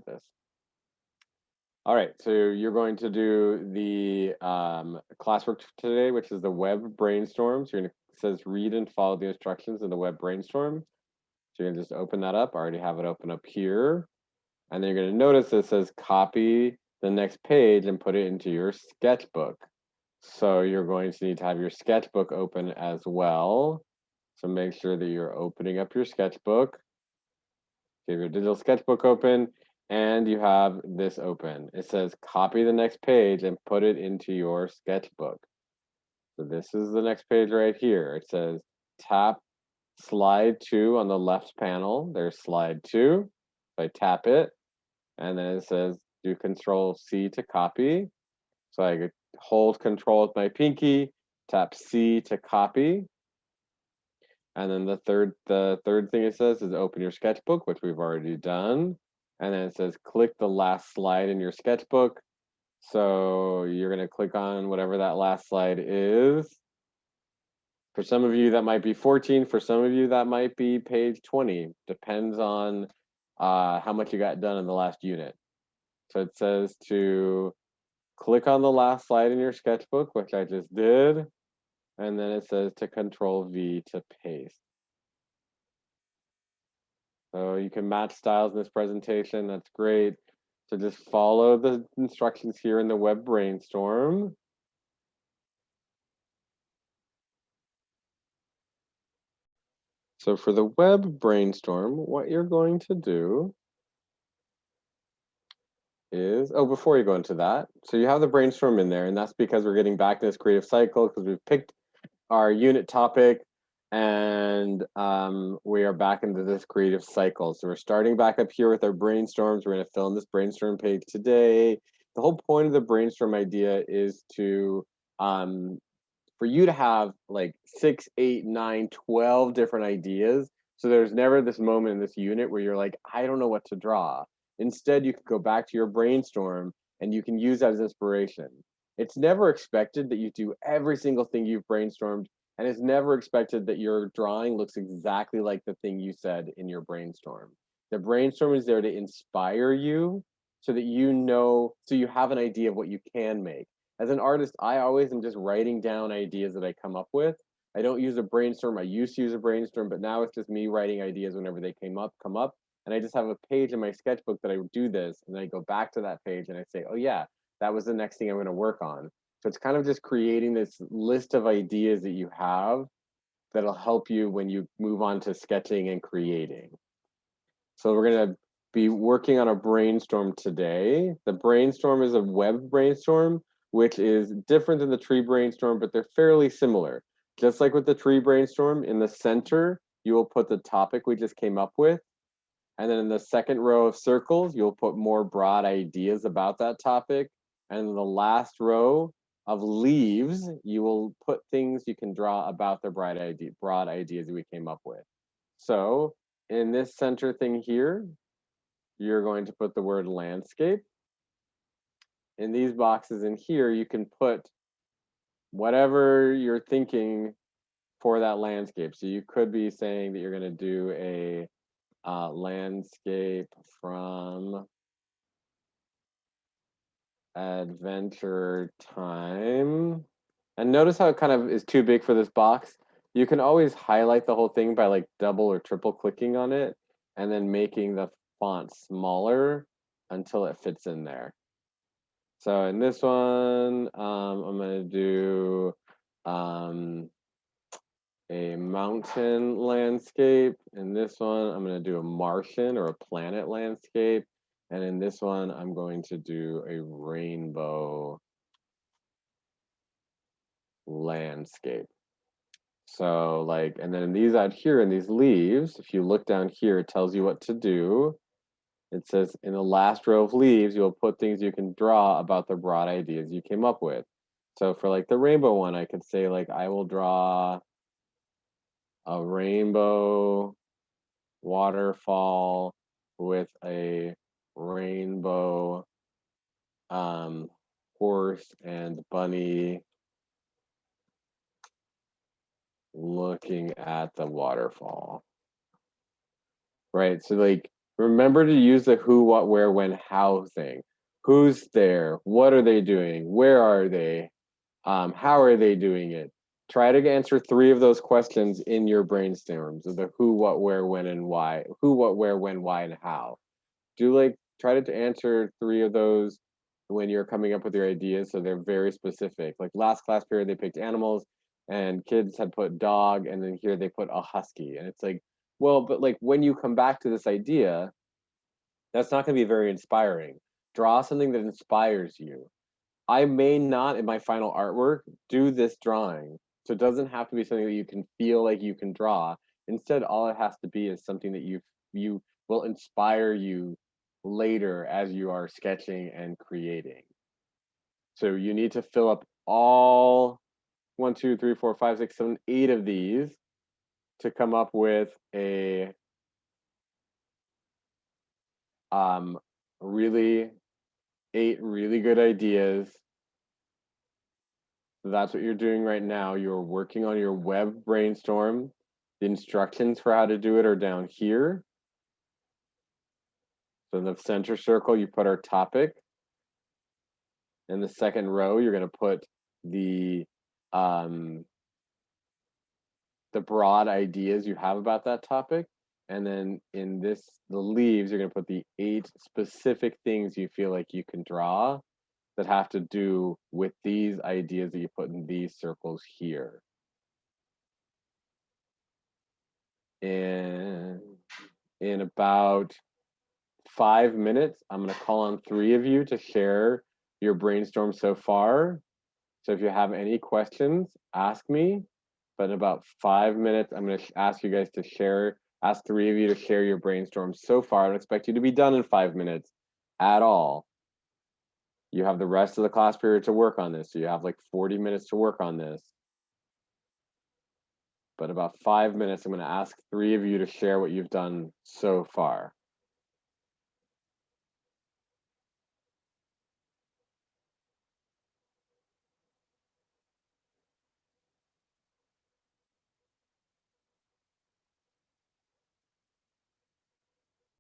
this. All right, so you're going to do the classwork today, which is the Web Brainstorm. So it says read and follow the instructions in the Web Brainstorm. So you're gonna just open that up. I already have it open up here. And then you're gonna notice it says copy the next page and put it into your sketchbook. So you're going to need to have your sketchbook open as well. So make sure that you're opening up your sketchbook. Give your digital sketchbook open and you have this open. It says copy the next page and put it into your sketchbook. So this is the next page right here. It says tap slide 2 on the left panel. There's slide 2. So I tap it and then it says do Control C to copy. So I hold Control with my pinky, tap C to copy. And then the third thing it says is open your sketchbook, which we've already done. And then it says click the last slide in your sketchbook. So you're going to click on whatever that last slide is. For some of you, that might be 14. For some of you, that might be page 20. Depends on how much you got done in the last unit. So it says to click on the last slide in your sketchbook, which I just did. And then it says to Control V to paste. So you can match styles in this presentation. That's great. So just follow the instructions here in the Web Brainstorm. So for the Web Brainstorm, what you're going to do is, before you go into that, so you have the brainstorm in there, and that's because we're getting back to this creative cycle because we've picked our unit topic and we are back into this creative cycle. So we're starting back up here with our brainstorms. We're going to fill in this brainstorm page today. The whole point of the brainstorm idea is to for you to have like 6, 8, 9, 12 different ideas. So there's never this moment in this unit where you're like, I don't know what to draw. Instead, you can go back to your brainstorm and you can use that as inspiration. It's never expected that you do every single thing you've brainstormed, and it's never expected that your drawing looks exactly like the thing you said in your brainstorm. The brainstorm is there to inspire you so that you know, so you have an idea of what you can make. As an artist, I always am just writing down ideas that I come up with. I don't use a brainstorm. I used to use a brainstorm, but now it's just me writing ideas whenever they come up. And I just have a page in my sketchbook that I do this, and then I go back to that page and I say, oh yeah, that was the next thing I'm going to work on. So it's kind of just creating this list of ideas that you have that'll help you when you move on to sketching and creating. So we're going to be working on a brainstorm today. The brainstorm is a web brainstorm, which is different than the tree brainstorm, but they're fairly similar. Just like with the tree brainstorm, in the center, you will put the topic we just came up with. And then in the second row of circles, you'll put more broad ideas about that topic. And in the last row of leaves, you will put things you can draw about the broad ideas we came up with. So in this center thing here, you're going to put the word landscape. In these boxes in here, you can put whatever you're thinking for that landscape. So you could be saying that you're going to do a landscape from Adventure Time. And notice how it kind of is too big for this box. You can always highlight the whole thing by like double or triple clicking on it and then making the font smaller until it fits in there. So in this one, I'm going to do a mountain landscape. In this one, I'm going to do a Martian or a planet landscape. And in this one, I'm going to do a rainbow landscape. So like, and then these out here in these leaves, if you look down here, it tells you what to do. It says in the last row of leaves, you'll put things you can draw about the broad ideas you came up with. So for like the rainbow one, I could say like, I will draw a rainbow waterfall with a rainbow horse and bunny looking at the waterfall. Right, so like Remember to use the who, what, where, when, how thing. Who's there? What are they doing? Where are they? How are they doing it? Try to answer 3 of those questions in your brainstorms of the who, what, where, when, and why. Who, what, where, when, why, and how. Try to answer 3 of those when you're coming up with your ideas, so they're very specific. Like last class period, they picked animals, and kids had put dog, and then here they put a husky, and it's like, well, but like when you come back to this idea, that's not going to be very inspiring. Draw something that inspires you. I may not in my final artwork do this drawing. So it doesn't have to be something that you can feel like you can draw. Instead, all it has to be is something that you will inspire you later as you are sketching and creating. So you need to fill up all 1, 2, 3, 4, 5, 6, 7, 8 of these to come up with a really 8 really good ideas. So that's what you're doing right now. You're working on your web brainstorm. The instructions for how to do it are down here. So in the center circle, you put our topic. In the second row, you're going to put the broad ideas you have about that topic. And then in the leaves, you're going to put the 8 specific things you feel like you can draw that have to do with these ideas that you put in these circles here. And in about 5 minutes, I'm going to call on 3 of you to share your brainstorm so far. So if you have any questions, ask me. But in about 5 minutes, I'm going to ask you guys to ask 3 of you to share your brainstorm so far. I don't expect you to be done in 5 minutes at all. You have the rest of the class period to work on this. So you have like 40 minutes to work on this. But about 5 minutes, I'm going to ask 3 of you to share what you've done so far.